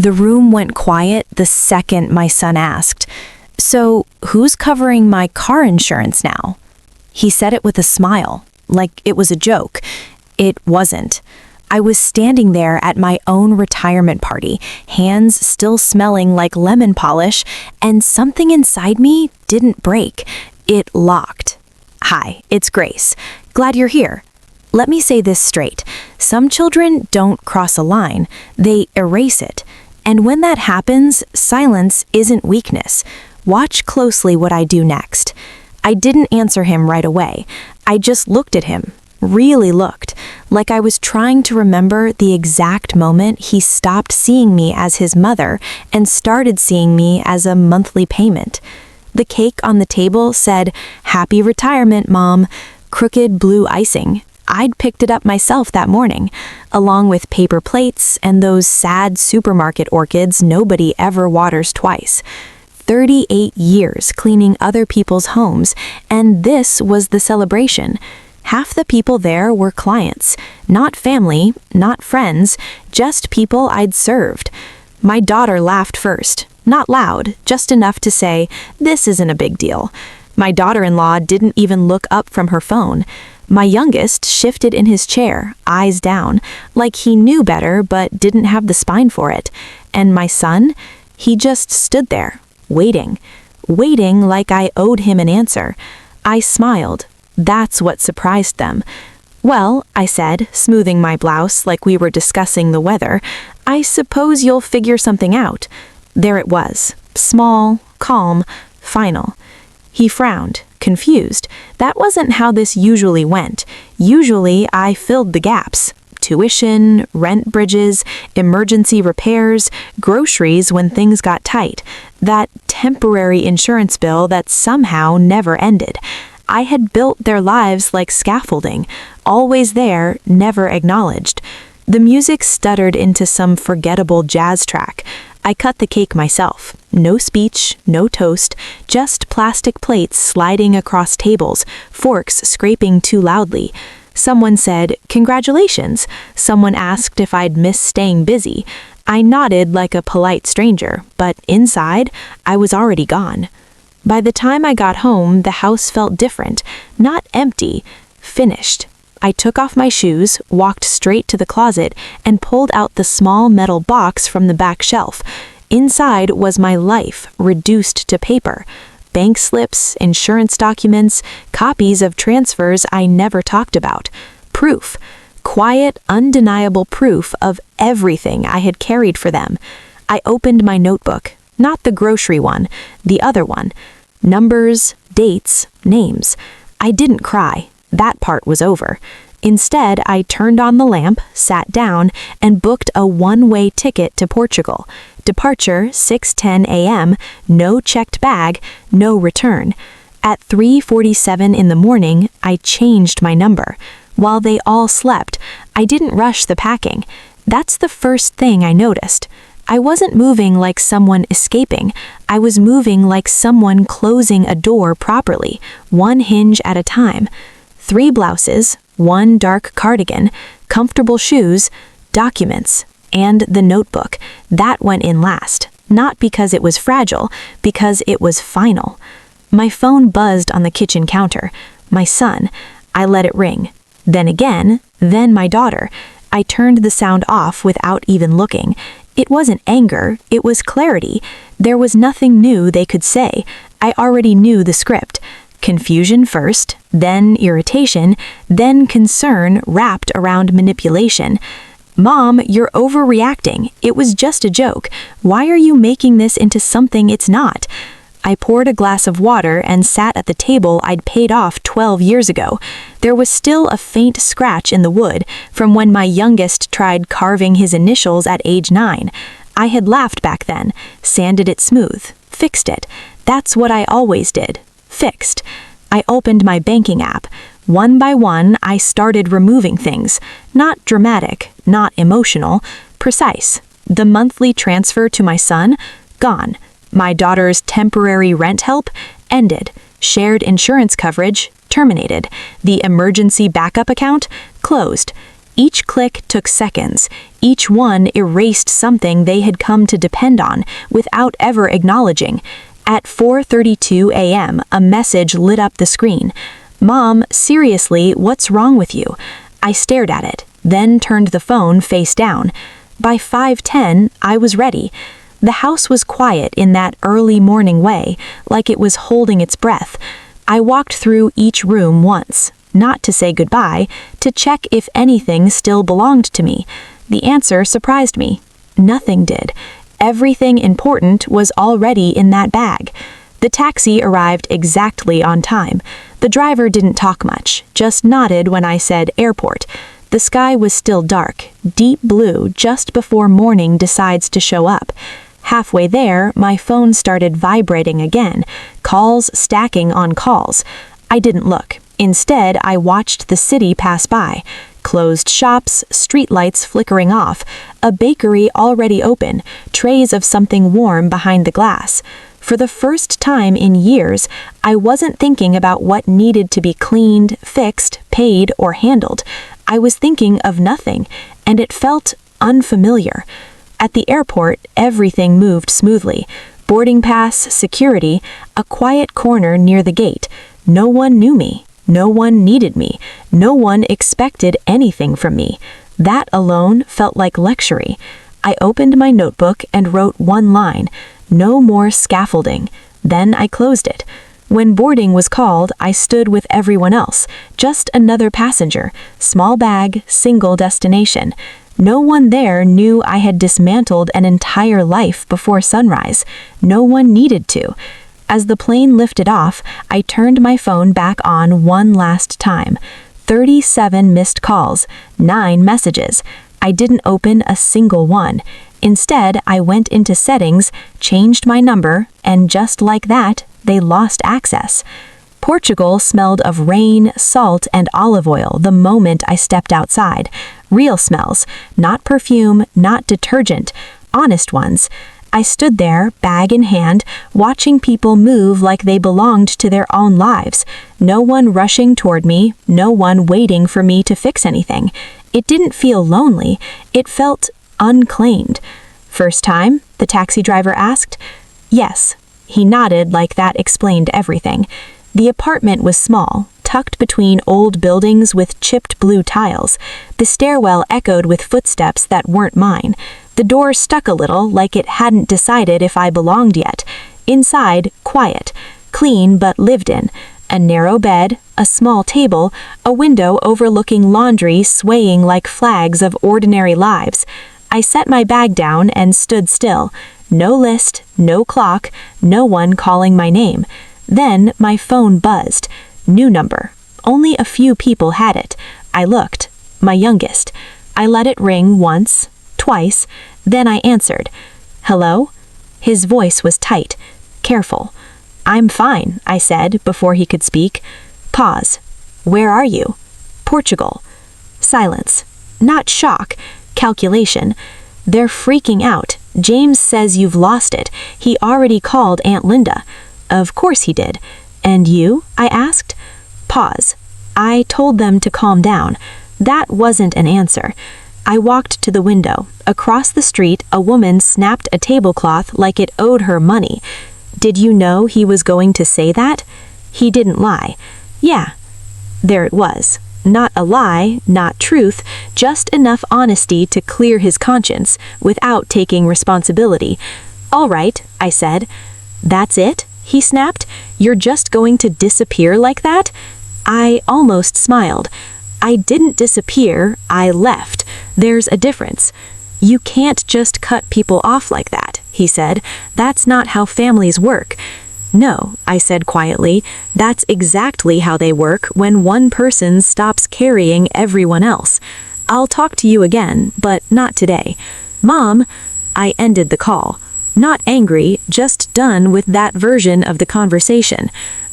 The room went quiet the second my son asked, "So, who's covering my car insurance now?" He said it with a smile, like it was a joke. It wasn't. I was standing there at my own retirement party, hands still smelling like lemon polish, and something inside me didn't break. It locked. "Hi, it's Grace. Glad you're here. Let me say this straight. Some children don't cross a line, they erase it. And when that happens, silence isn't weakness. Watch closely what I do next." I didn't answer him right away. I just looked at him, really looked, like I was trying to remember the exact moment he stopped seeing me as his mother and started seeing me as a monthly payment. The cake on the table said, "Happy retirement, Mom," crooked blue icing. I'd picked it up myself that morning, along with paper plates and those sad supermarket orchids nobody ever waters twice. 38 years cleaning other people's homes, and this was the celebration. Half the people there were clients, not family, not friends, just people I'd served. My daughter laughed first, not loud, just enough to say, "This isn't a big deal." My daughter-in-law didn't even look up from her phone. My youngest shifted in his chair, eyes down, like he knew better but didn't have the spine for it. And my son, he just stood there, waiting like I owed him an answer. I smiled. That's what surprised them. "Well," I said, smoothing my blouse like we were discussing the weather, "I suppose you'll figure something out." There it was, small, calm, final. He frowned, confused. That wasn't how this usually went. Usually I filled the gaps. Tuition, rent bridges, emergency repairs, groceries when things got tight. That temporary insurance bill that somehow never ended. I had built their lives like scaffolding, always there, never acknowledged. The music stuttered into some forgettable jazz track. I cut the cake myself. No speech, no toast, just plastic plates sliding across tables, forks scraping too loudly. Someone said, "Congratulations." Someone asked if I'd miss staying busy. I nodded like a polite stranger, but inside, I was already gone. By the time I got home, the house felt different, not empty, finished. I took off my shoes, walked straight to the closet, and pulled out the small metal box from the back shelf. Inside was my life, reduced to paper. Bank slips, insurance documents, copies of transfers I never talked about. Proof. Quiet, undeniable proof of everything I had carried for them. I opened my notebook. Not the grocery one, the other one. Numbers, dates, names. I didn't cry. That part was over. Instead, I turned on the lamp, sat down, and booked a one-way ticket to Portugal. Departure 6:10 a.m., no checked bag, no return. At 3:47 in the morning, I changed my number. While they all slept, I didn't rush the packing. That's the first thing I noticed. I wasn't moving like someone escaping. I was moving like someone closing a door properly, one hinge at a time. 3 blouses, 1 dark cardigan, comfortable shoes, documents, and the notebook. That went in last, not because it was fragile, because it was final. My phone buzzed on the kitchen counter. My son. I let it ring. Then again, then my daughter. I turned the sound off without even looking. It wasn't anger, it was clarity. There was nothing new they could say. I already knew the script. Confusion first, then irritation, then concern wrapped around manipulation. "Mom, you're overreacting. It was just a joke. Why are you making this into something it's not?" I poured a glass of water and sat at the table I'd paid off 12 years ago. There was still a faint scratch in the wood from when my youngest tried carving his initials at age 9. I had laughed back then, sanded it smooth, fixed it. That's what I always did. Fixed. I opened my banking app. One by one, I started removing things. Not dramatic, not emotional, precise. The monthly transfer to my son, gone. My daughter's temporary rent help, ended. Shared insurance coverage, terminated. The emergency backup account, closed. Each click took seconds. Each one erased something they had come to depend on without ever acknowledging. At 4:32 a.m., a message lit up the screen. "Mom, seriously, what's wrong with you?" I stared at it, then turned the phone face down. By 5:10, I was ready. The house was quiet in that early morning way, like it was holding its breath. I walked through each room once, not to say goodbye, to check if anything still belonged to me. The answer surprised me. Nothing did. Everything important was already in that bag. The taxi arrived exactly on time. The driver didn't talk much, just nodded when I said airport. The sky was still dark, deep blue, just before morning decides to show up. Halfway there, my phone started vibrating again, calls stacking on calls. I didn't look. Instead, I watched the city pass by. Closed shops, streetlights flickering off, a bakery already open, trays of something warm behind the glass. For the first time in years, I wasn't thinking about what needed to be cleaned, fixed, paid, or handled. I was thinking of nothing, and it felt unfamiliar. At the airport, everything moved smoothly. Boarding pass, security, a quiet corner near the gate. No one knew me. No one needed me. No one expected anything from me. That alone felt like luxury. I opened my notebook and wrote one line, "No more scaffolding." Then I closed it. When boarding was called, I stood with everyone else, just another passenger, small bag, single destination. No one there knew I had dismantled an entire life before sunrise. No one needed to. As the plane lifted off, I turned my phone back on one last time. 37 missed calls, 9 messages. I didn't open a single one. Instead, I went into settings, changed my number, and just like that, they lost access. Portugal smelled of rain, salt, and olive oil the moment I stepped outside. Real smells, not perfume, not detergent, honest ones. I stood there, bag in hand, watching people move like they belonged to their own lives. No one rushing toward me, no one waiting for me to fix anything. It didn't feel lonely, it felt unclaimed. "First time?" the taxi driver asked. "Yes." He nodded like that explained everything. The apartment was small, tucked between old buildings with chipped blue tiles. The stairwell echoed with footsteps that weren't mine. The door stuck a little, like it hadn't decided if I belonged yet. Inside, quiet, clean but lived in. A narrow bed, a small table, a window overlooking laundry swaying like flags of ordinary lives. I set my bag down and stood still. No list, no clock, no one calling my name. Then my phone buzzed. New number. Only a few people had it. I looked. My youngest. I let it ring once, twice, then I answered. "Hello?" His voice was tight, careful. "I'm fine," I said before he could speak. Pause. "Where are you?" "Portugal." Silence. Not shock, calculation. "They're freaking out. James says you've lost it. He already called Aunt Linda." "Of course he did." "And you?" I asked. Pause. "I told them to calm down." That wasn't an answer. I walked to the window. Across the street, a woman snapped a tablecloth like it owed her money. "Did you know he was going to say that?" He didn't lie. "Yeah." There it was. Not a lie, not truth, just enough honesty to clear his conscience without taking responsibility. "All right," I said. "That's it?" he snapped. "You're just going to disappear like that?" I almost smiled. "I didn't disappear, I left. There's a difference." "You can't just cut people off like that," he said. "That's not how families work." "No," I said quietly, "that's exactly how they work when one person stops carrying everyone else. I'll talk to you again, but not today." "Mom," I ended the call. Not angry, just done with that version of the conversation.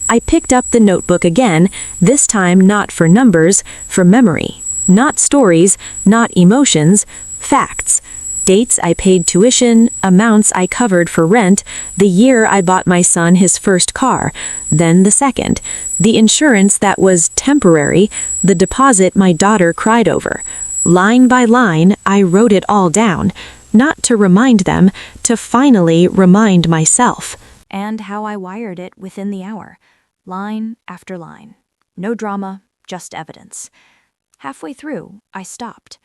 I picked up the notebook again, this time not for numbers, for memory. Not stories, not emotions, facts. Dates I paid tuition, amounts I covered for rent, the year I bought my son his first car, then the second, the insurance that was temporary, the deposit my daughter cried over. Line by line, I wrote it all down, not to remind them, to finally remind myself. And how I wired it within the hour, line after line. No drama, just evidence. Halfway through, I stopped.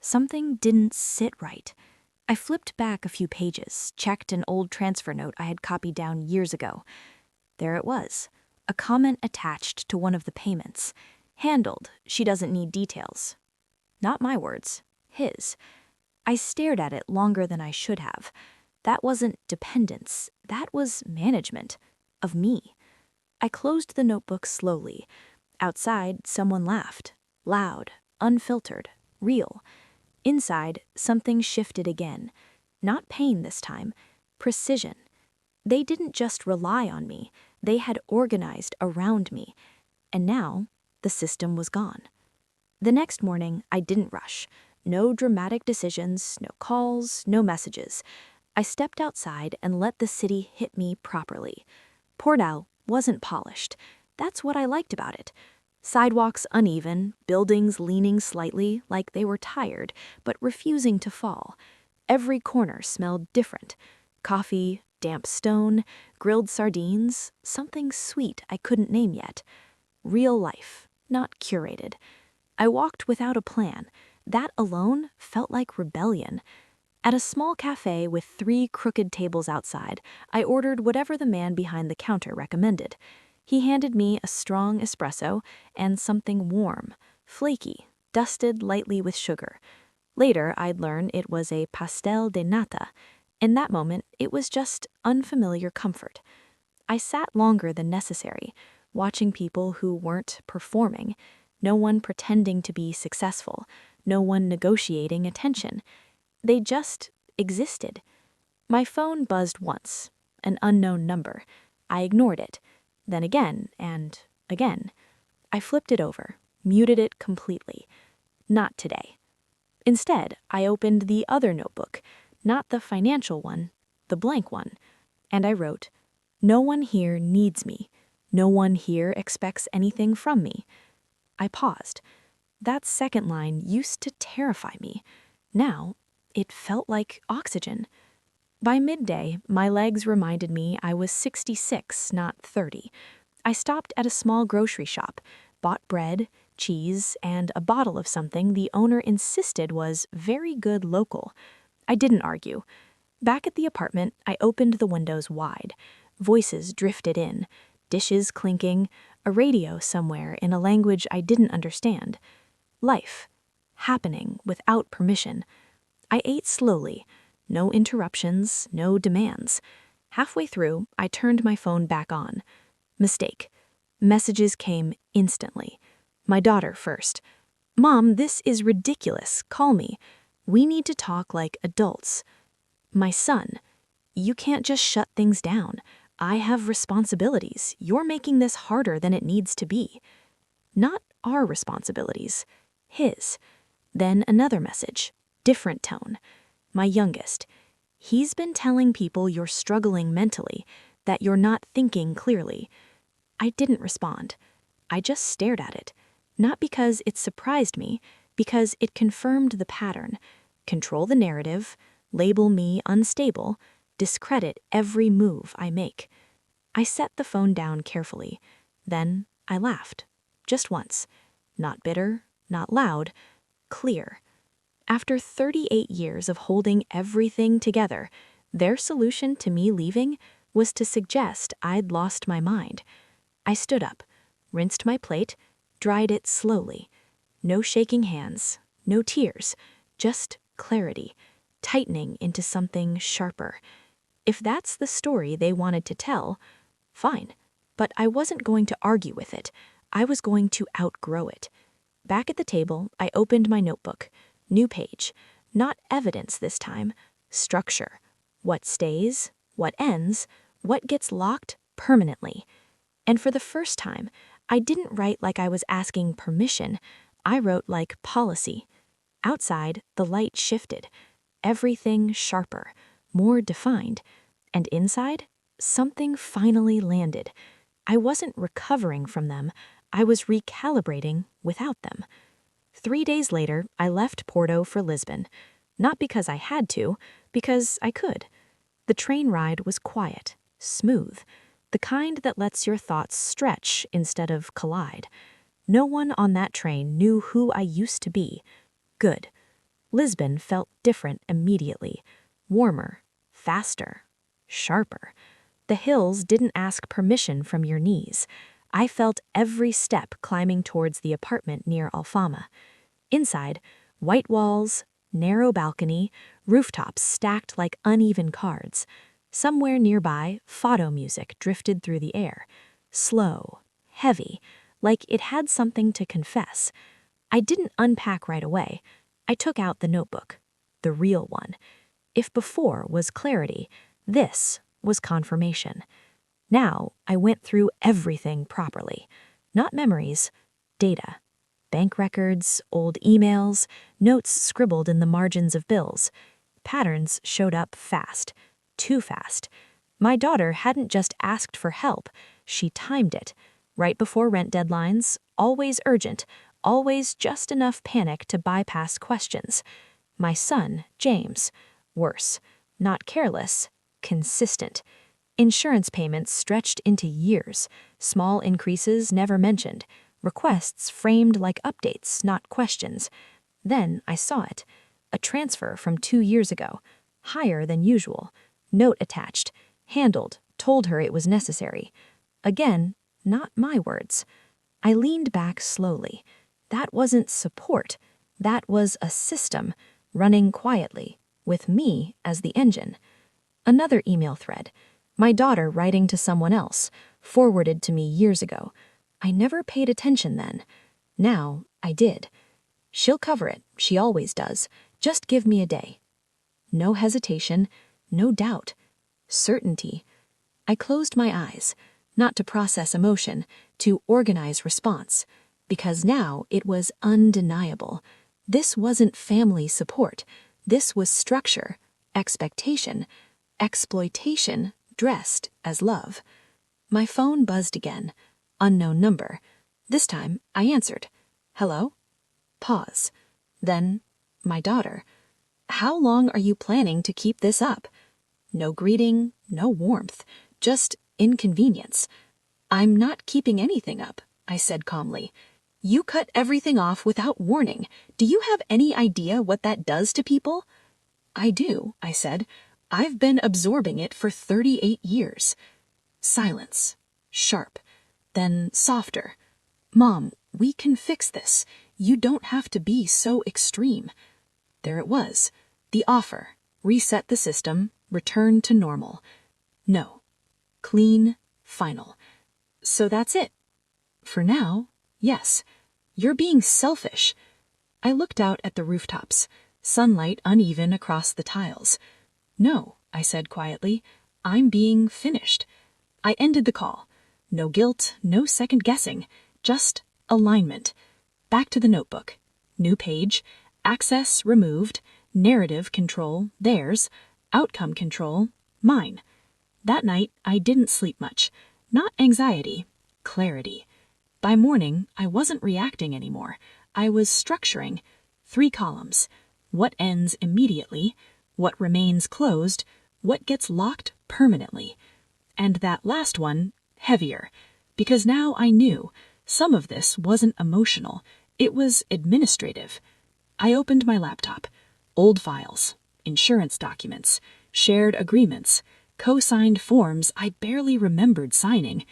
Something didn't sit right. I flipped back a few pages, checked an old transfer note I had copied down years ago. There it was, a comment attached to one of the payments. Handled, she doesn't need details. Not my words, his. I stared at it longer than I should have. That wasn't dependence, that was management. Of me. I closed the notebook slowly. Outside, someone laughed. Loud, unfiltered, real. Inside, something shifted again. Not pain this time, precision. They didn't just rely on me, they had organized around me. And now, the system was gone. The next morning, I didn't rush. No dramatic decisions, no calls, no messages. I stepped outside and let the city hit me properly. Porto wasn't polished. That's what I liked about it. Sidewalks uneven, buildings leaning slightly like they were tired, but refusing to fall. Every corner smelled different. Coffee, damp stone, grilled sardines, something sweet I couldn't name yet. Real life, not curated. I walked without a plan. That alone felt like rebellion. At a small cafe with 3 crooked tables outside, I ordered whatever the man behind the counter recommended. He handed me a strong espresso and something warm, flaky, dusted lightly with sugar. Later, I'd learn it was a pastel de nata. In that moment, it was just unfamiliar comfort. I sat longer than necessary, watching people who weren't performing, no one pretending to be successful, no one negotiating attention. They just existed. My phone buzzed once, an unknown number. I ignored it. Then again, and again. I flipped it over, muted it completely. Not today. Instead, I opened the other notebook, not the financial one, the blank one, and I wrote, "No one here needs me. No one here expects anything from me." I paused. That second line used to terrify me. Now, it felt like oxygen. By midday, my legs reminded me I was 66, not 30. I stopped at a small grocery shop, bought bread, cheese, and a bottle of something the owner insisted was very good local. I didn't argue. Back at the apartment, I opened the windows wide. Voices drifted in, dishes clinking, a radio somewhere in a language I didn't understand. Life, happening without permission. I ate slowly. No interruptions, no demands. Halfway through, I turned my phone back on. Mistake. Messages came instantly. My daughter first. "Mom, this is ridiculous. Call me. We need to talk like adults." My son. "You can't just shut things down. I have responsibilities. You're making this harder than it needs to be." Not our responsibilities. His. Then another message. Different tone. My youngest. "He's been telling people you're struggling mentally, that you're not thinking clearly." I didn't respond. I just stared at it. Not because it surprised me, because it confirmed the pattern. Control the narrative, label me unstable, discredit every move I make. I set the phone down carefully. Then I laughed. Just once. Not bitter, not loud, clear. After 38 years of holding everything together, their solution to me leaving was to suggest I'd lost my mind. I stood up, rinsed my plate, dried it slowly. No shaking hands, no tears, just clarity, tightening into something sharper. If that's the story they wanted to tell, fine. But I wasn't going to argue with it. I was going to outgrow it. Back at the table, I opened my notebook. New page. Not evidence this time. Structure. What stays, what ends, what gets locked permanently. And for the first time, I didn't write like I was asking permission. I wrote like policy. Outside, the light shifted. Everything sharper, more defined. And inside, something finally landed. I wasn't recovering from them. I was recalibrating without them. 3 days later, I left Porto for Lisbon. Not because I had to, because I could. The train ride was quiet, smooth, the kind that lets your thoughts stretch instead of collide. No one on that train knew who I used to be. Good. Lisbon felt different immediately. Warmer, faster, sharper. The hills didn't ask permission from your knees. I felt every step climbing towards the apartment near Alfama. Inside, white walls, narrow balcony, rooftops stacked like uneven cards. Somewhere nearby, fado music drifted through the air. Slow, heavy, like it had something to confess. I didn't unpack right away. I took out the notebook, the real one. If before was clarity, this was confirmation. Now I went through everything properly. Not memories, data. Bank records, old emails, notes scribbled in the margins of bills. Patterns showed up fast, too fast. My daughter hadn't just asked for help, she timed it. Right before rent deadlines, always urgent, always just enough panic to bypass questions. My son, James, worse, not careless, consistent. Insurance payments stretched into years, small increases never mentioned, requests framed like updates, not questions. Then I saw it. A transfer from 2 years ago, higher than usual. Note attached, handled, told her it was necessary. Again, not my words. I leaned back slowly. That wasn't support. That was a system, running quietly, with me as the engine. Another email thread. My daughter writing to someone else, forwarded to me years ago. I never paid attention then. Now, I did. She'll cover it, she always does. Just give me a day. No hesitation, no doubt. Certainty. I closed my eyes, not to process emotion, to organize response. Because now it was undeniable. This wasn't family support. This was structure, expectation, exploitation dressed as love. My phone buzzed again. Unknown number. This time, I answered. Hello? Pause. Then, my daughter. How long are you planning to keep this up? No greeting, no warmth, just inconvenience. I'm not keeping anything up, I said calmly. You cut everything off without warning. Do you have any idea what that does to people? I do, I said. I've been absorbing it for 38 years. Silence. Sharp. Then softer. Mom, we can fix this. You don't have to be so extreme. There it was. The offer. Reset the system. Return to normal. No. Clean. Final. So that's it. For now, yes. You're being selfish. I looked out at the rooftops. Sunlight uneven across the tiles. No, I said quietly. I'm being finished. I ended the call. No guilt, no second guessing. Just alignment. Back to the notebook. New page. Access removed. Narrative control, theirs. Outcome control, mine. That night, I didn't sleep much. Not anxiety, clarity. By morning, I wasn't reacting anymore. I was structuring. 3 columns. What ends immediately, what remains closed, what gets locked permanently. And that last one, heavier. Because now I knew some of this wasn't emotional. It was administrative. I opened my laptop. Old files, insurance documents, shared agreements, co-signed forms I barely remembered signing.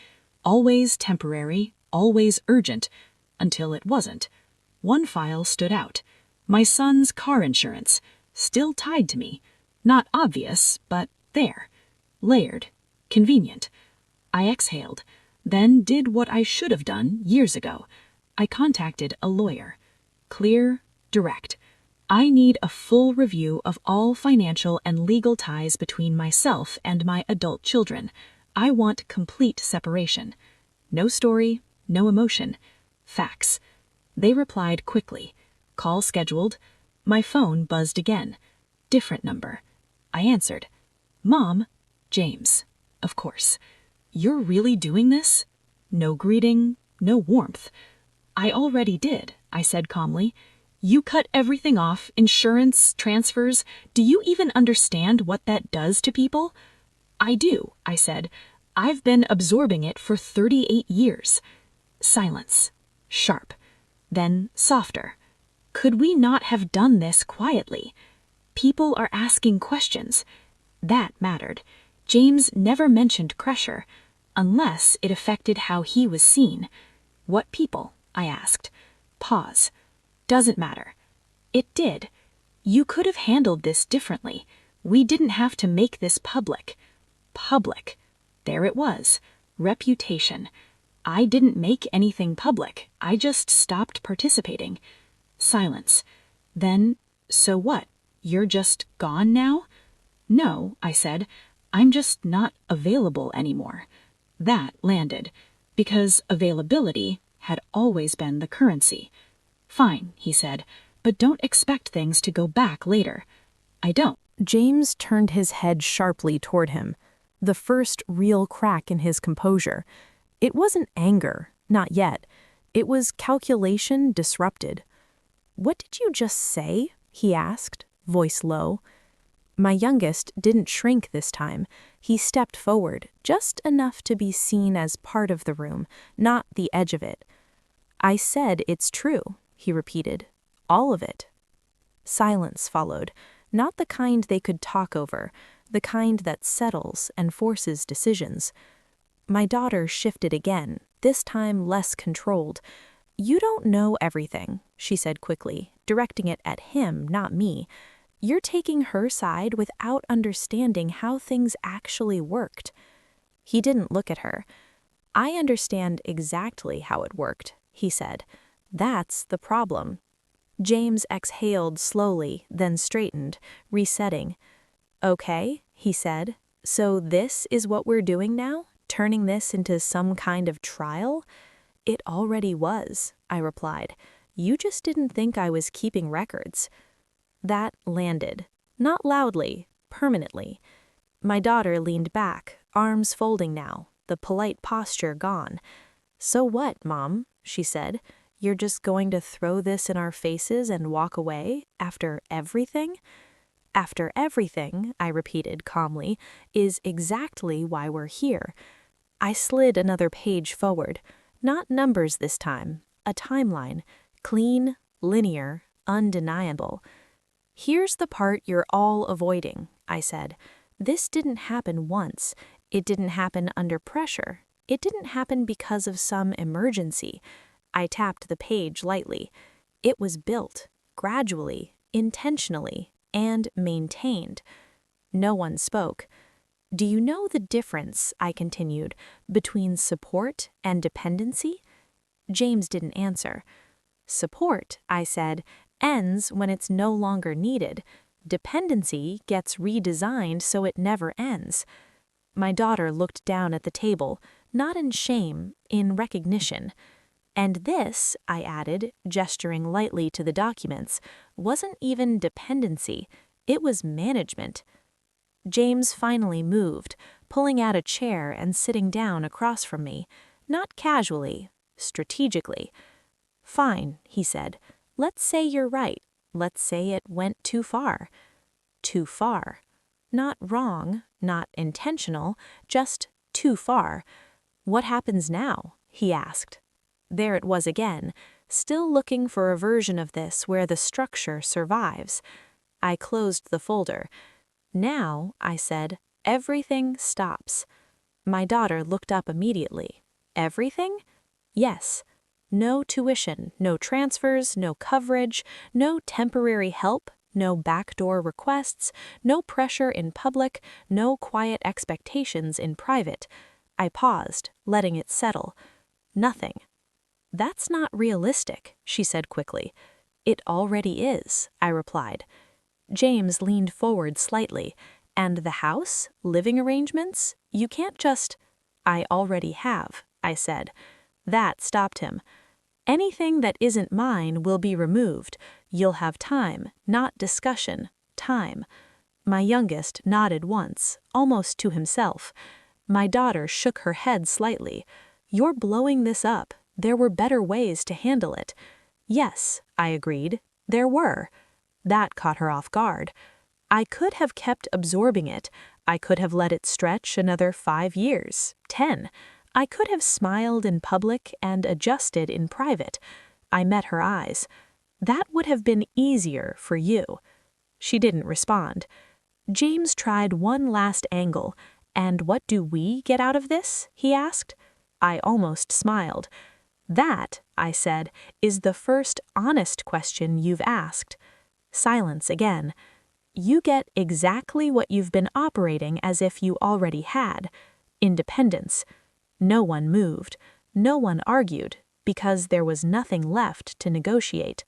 Always temporary, always urgent, until it wasn't. One file stood out. My son's car insurance, still tied to me. Not obvious, but there. Layered. Convenient. I exhaled, then did what I should have done years ago. I contacted a lawyer. Clear, direct. I need a full review of all financial and legal ties between myself and my adult children. I want complete separation. No story, no emotion. Facts. They replied quickly. Call scheduled. My phone buzzed again. Different number. I answered. Mom, James. Of course. You're really doing this? No greeting, no warmth. I already did, I said calmly. You cut everything off, insurance, transfers. Do you even understand what that does to people? I do, I said. I've been absorbing it for 38 years. Silence. Sharp. Then softer. Could we not have done this quietly? People are asking questions. That mattered. James never mentioned pressure, unless it affected how he was seen. What people? I asked. Pause. Doesn't matter. It did. You could have handled this differently. We didn't have to make this public. Public. There it was. Reputation. I didn't make anything public. I just stopped participating. Silence. Then, so what? You're just gone now? No, I said. I'm just not available anymore. That landed, because availability had always been the currency. Fine, he said, but don't expect things to go back later. I don't. James turned his head sharply toward him, the first real crack in his composure. It wasn't anger, not yet. It was calculation disrupted. "What did you just say?" he asked, voice low. My youngest didn't shrink this time. He stepped forward, just enough to be seen as part of the room, not the edge of it. "I said it's true," he repeated. "All of it." Silence followed, not the kind they could talk over, the kind that settles and forces decisions. My daughter shifted again, this time less controlled. "You don't know everything," she said quickly, directing it at him, not me. "You're taking her side without understanding how things actually worked." He didn't look at her. "I understand exactly how it worked," he said. "That's the problem." James exhaled slowly, then straightened, resetting. "Okay," he said. "So this is what we're doing now? Turning this into some kind of trial?" "It already was," I replied. "You just didn't think I was keeping records." That landed. Not loudly, permanently. My daughter leaned back, arms folding now, the polite posture gone. "So what, Mom?" she said. "You're just going to throw this in our faces and walk away, after everything?" "After everything," I repeated calmly, "is exactly why we're here." I slid another page forward. Not numbers this time, a timeline. Clean, linear, undeniable. "Here's the part you're all avoiding," I said. "This didn't happen once. It didn't happen under pressure. It didn't happen because of some emergency." I tapped the page lightly. "It was built, gradually, intentionally, and maintained." No one spoke. "Do you know the difference," I continued, "between support and dependency?" James didn't answer. "Support," I said, "ends when it's no longer needed. Dependency gets redesigned so it never ends." My daughter looked down at the table, not in shame, in recognition. "And this," I added, gesturing lightly to the documents, "wasn't even dependency. It was management." James finally moved, pulling out a chair and sitting down across from me, not casually, strategically. "Fine," he said. "Let's say you're right. Let's say it went too far." Too far. Not wrong, not intentional, just too far. "What happens now?" he asked. There it was again, still looking for a version of this where the structure survives. I closed the folder. "Now," I said, "everything stops." My daughter looked up immediately. "Everything?" "Yes. No tuition, no transfers, no coverage, no temporary help, no backdoor requests, no pressure in public, no quiet expectations in private." I paused, letting it settle. "Nothing." "That's not realistic," she said quickly. "It already is," I replied. James leaned forward slightly. "And the house, living arrangements? You can't just—" "I already have," I said. That stopped him. "Anything that isn't mine will be removed. You'll have time, not discussion, time." My youngest nodded once, almost to himself. My daughter shook her head slightly. "You're blowing this up. There were better ways to handle it." "Yes," I agreed. There were. That caught her off guard. I could have kept absorbing it. I could have let it stretch another 5 years, 10. I could have smiled in public and adjusted in private. I met her eyes. That would have been easier for you. She didn't respond. James tried one last angle. And what do we get out of this? He asked. I almost smiled. That, I said, is the first honest question you've asked. Silence again. You get exactly what you've been operating as if you already had. Independence. No one moved. No one argued, because there was nothing left to negotiate.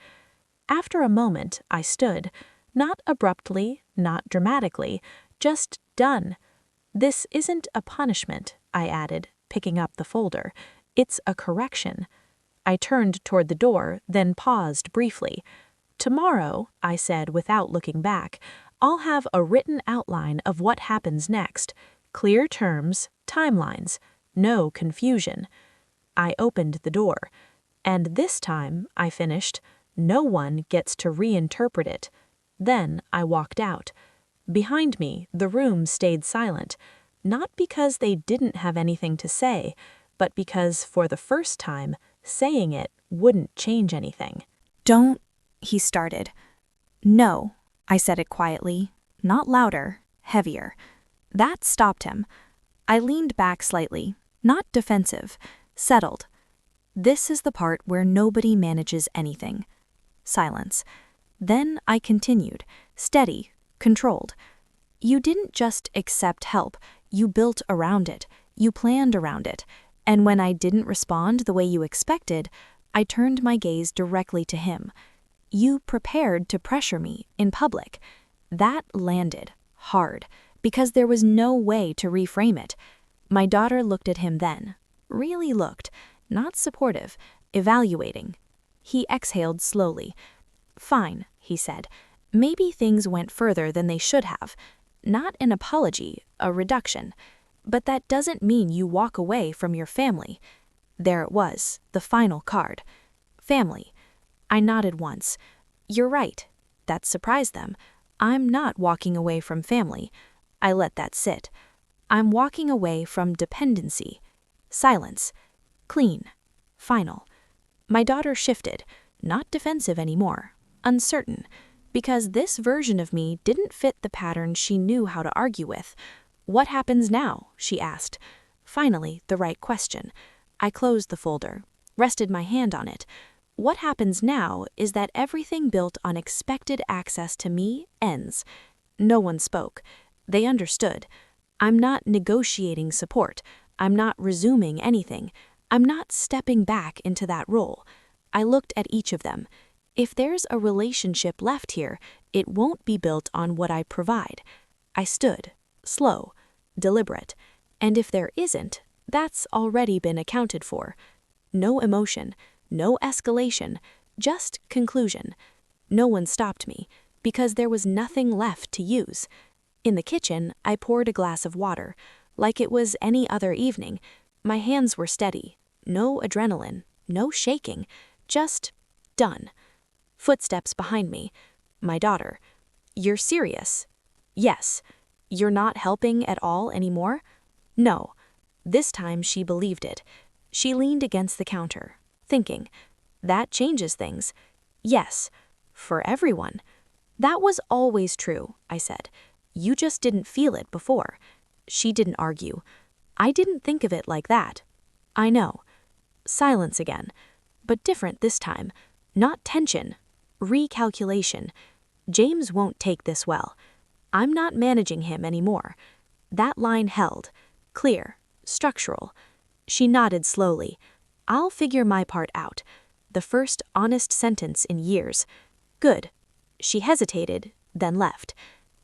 After a moment, I stood, not abruptly, not dramatically, just done. This isn't a punishment, I added, picking up the folder. It's a correction. I turned toward the door, then paused briefly. Tomorrow, I said without looking back, I'll have a written outline of what happens next. Clear terms, timelines, no confusion. I opened the door. And this time, I finished, no one gets to reinterpret it. Then I walked out. Behind me, the room stayed silent, not because they didn't have anything to say, but because, for the first time, saying it wouldn't change anything. Don't, he started. No, I said it quietly, not louder, heavier. That stopped him. I leaned back slightly, not defensive, settled. This is the part where nobody manages anything. Silence. Then I continued, steady, controlled. You didn't just accept help, you built around it, you planned around it, and when I didn't respond the way you expected, I turned my gaze directly to him. You prepared to pressure me in public. That landed hard, because there was no way to reframe it. My daughter looked at him then, really looked, not supportive, evaluating. He exhaled slowly. Fine, he said. Maybe things went further than they should have. Not an apology, a reduction. But that doesn't mean you walk away from your family. There it was, the final card. Family. I nodded once. You're right. That surprised them. I'm not walking away from family. I let that sit. I'm walking away from dependency. Silence. Clean. Final. My daughter shifted, not defensive anymore, uncertain, because this version of me didn't fit the pattern she knew how to argue with. What happens now? She asked. Finally, the right question. I closed the folder, rested my hand on it. What happens now is that everything built on expected access to me ends. No one spoke. They understood. I'm not negotiating support. I'm not resuming anything. I'm not stepping back into that role. I looked at each of them. If there's a relationship left here, it won't be built on what I provide. I stood, slow, deliberate. And if there isn't, that's already been accounted for. No emotion, no escalation, just conclusion. No one stopped me, because there was nothing left to use. In the kitchen, I poured a glass of water, like it was any other evening. My hands were steady, no adrenaline, no shaking, just done. Footsteps behind me. My daughter. You're serious? Yes. You're not helping at all anymore? No. This time she believed it. She leaned against the counter, thinking. That changes things. Yes. For everyone. That was always true, I said. You just didn't feel it before. She didn't argue. I didn't think of it like that. I know. Silence again. But different this time. Not tension. Recalculation. James won't take this well. I'm not managing him anymore. That line held. Clear. Structural. She nodded slowly. I'll figure my part out. The first honest sentence in years. Good. She hesitated, then left.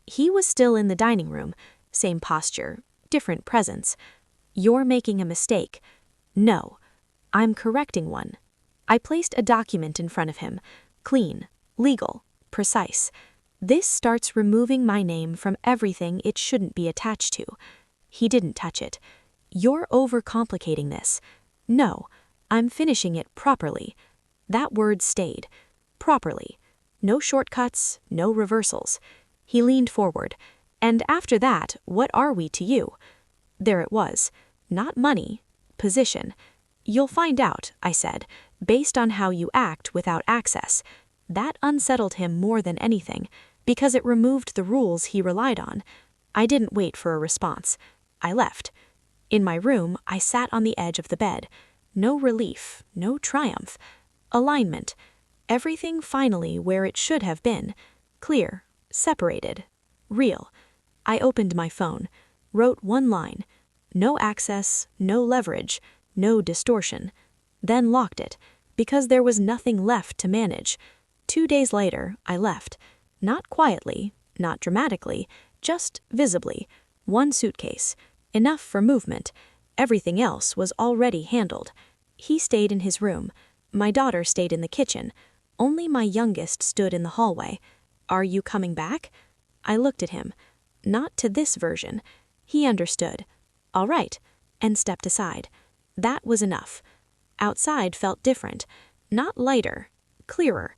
He was still in the dining room. Same posture, different presence. You're making a mistake. No. I'm correcting one. I placed a document in front of him. Clean, legal, precise. This starts removing my name from everything it shouldn't be attached to. He didn't touch it. You're overcomplicating this. No, I'm finishing it properly. That word stayed. Properly. No shortcuts, no reversals. He leaned forward. And after that, what are we to you? There it was. Not money, position. You'll find out, I said, based on how you act without access. That unsettled him more than anything, because it removed the rules he relied on. I didn't wait for a response. I left. In my room, I sat on the edge of the bed. No relief, no triumph. Alignment. Everything finally where it should have been. Clear, separated, real. I opened my phone, wrote one line. No access, no leverage, no distortion. Then locked it, because there was nothing left to manage. 2 days later, I left. Not quietly, not dramatically, just visibly. One suitcase. Enough for movement. Everything else was already handled. He stayed in his room. My daughter stayed in the kitchen. Only my youngest stood in the hallway. Are you coming back? I looked at him. Not to this version. He understood. All right, and stepped aside. That was enough. Outside felt different. Not lighter, clearer.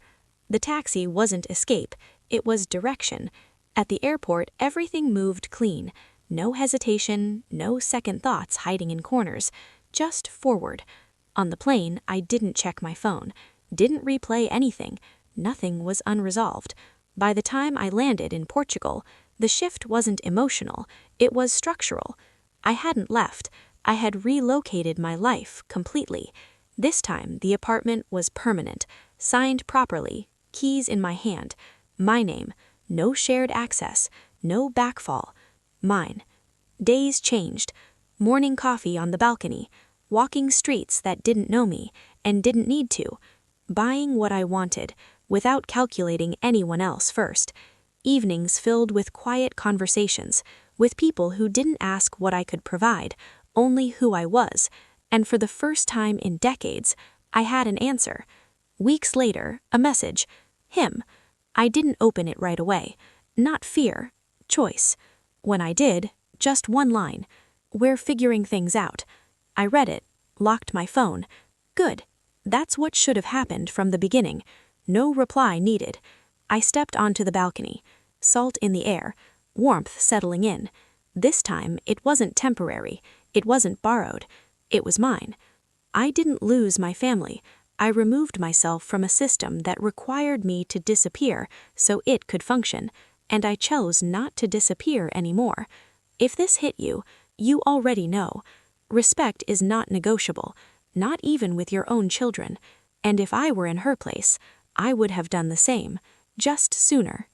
The taxi wasn't escape, it was direction. At the airport, everything moved clean. No hesitation, no second thoughts hiding in corners. Just forward. On the plane, I didn't check my phone. Didn't replay anything. Nothing was unresolved. By the time I landed in Portugal, the shift wasn't emotional, it was structural. I hadn't left. I had relocated my life completely. This time, the apartment was permanent, signed properly, keys in my hand. My name, no shared access, no backfall. Mine. Days changed. Morning coffee on the balcony. Walking streets that didn't know me, and didn't need to. Buying what I wanted, without calculating anyone else first. Evenings filled with quiet conversations, with people who didn't ask what I could provide, only who I was, and for the first time in decades, I had an answer. Weeks later, a message. Him. I didn't open it right away. Not fear. Choice. When I did, just one line. We're figuring things out. I read it, locked my phone. Good. That's what should have happened from the beginning. No reply needed. I stepped onto the balcony. Salt in the air. Warmth settling in. This time, it wasn't temporary. It wasn't borrowed. It was mine. I didn't lose my family. I removed myself from a system that required me to disappear so it could function, and I chose not to disappear anymore. If this hit you, you already know. Respect is not negotiable, not even with your own children. And if I were in her place, I would have done the same, just sooner.